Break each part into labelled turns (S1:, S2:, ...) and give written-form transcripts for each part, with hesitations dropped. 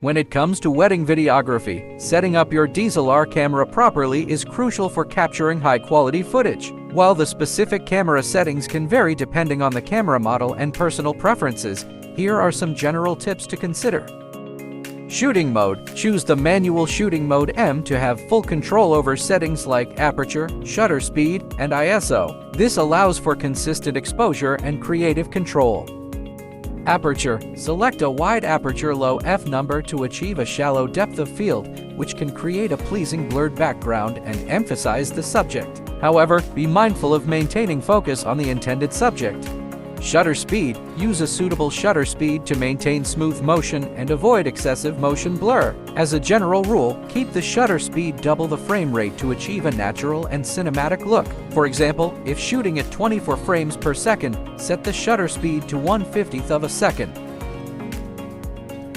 S1: When it comes to wedding videography, setting up your DSLR camera properly is crucial for capturing high-quality footage. While the specific camera settings can vary depending on the camera model and personal preferences, here are some general tips to consider. Shooting mode. Choose the manual shooting mode M to have full control over settings like aperture, shutter speed, and ISO. This allows for consistent exposure and creative control. Aperture. Select a wide aperture low f number to achieve a shallow depth of field, which can create a pleasing blurred background and emphasize the subject. However, be mindful of maintaining focus on the intended subject. Shutter speed. Use a suitable shutter speed to maintain smooth motion and avoid excessive motion blur. As a general rule, keep the shutter speed double the frame rate to achieve a natural and cinematic look. For example, if shooting at 24 frames per second, set the shutter speed to 1/50th of a second.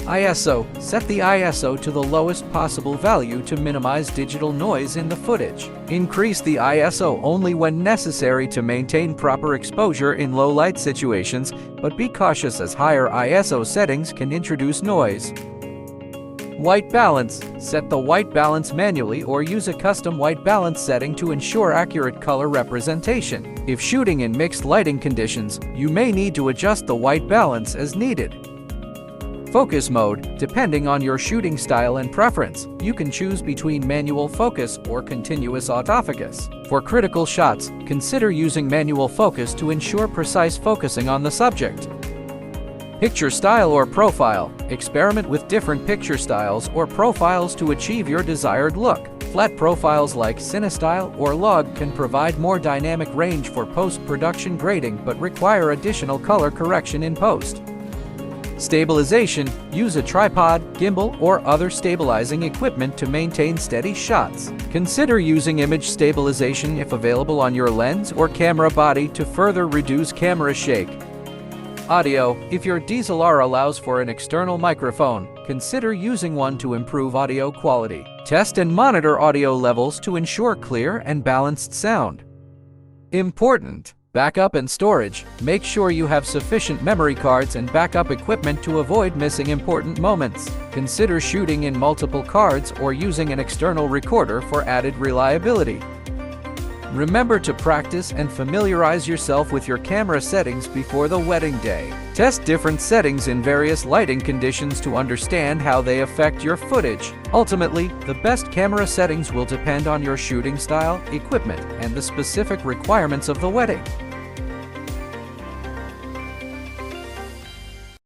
S1: ISO. Set the ISO to the lowest possible value to minimize digital noise in the footage. Increase the ISO only when necessary to maintain proper exposure in low light situations, but be cautious as higher ISO settings can introduce noise. White balance. Set the white balance manually or use a custom white balance setting to ensure accurate color representation. If shooting in mixed lighting conditions, you may need to adjust the white balance as needed. Focus mode. Depending on your shooting style and preference, you can choose between manual focus or continuous autofocus. For critical shots, consider using manual focus to ensure precise focusing on the subject. Picture style or profile. Experiment with different picture styles or profiles to achieve your desired look. Flat profiles like CineStyle or Log can provide more dynamic range for post-production grading but require additional color correction in post. Stabilization. Use a tripod, gimbal, or other stabilizing equipment to maintain steady shots. Consider using image stabilization if available on your lens or camera body to further reduce camera shake. Audio. If your DSLR allows for an external microphone, consider using one to improve audio quality. Test and monitor audio levels to ensure clear and balanced sound. Important. Backup and storage. Make sure you have sufficient memory cards and backup equipment to avoid missing important moments. Consider shooting in multiple cards or using an external recorder for added reliability. Remember to practice and familiarize yourself with your camera settings before the wedding day. Test different settings in various lighting conditions to understand how they affect your footage. Ultimately, the best camera settings will depend on your shooting style, equipment, and the specific requirements of the wedding.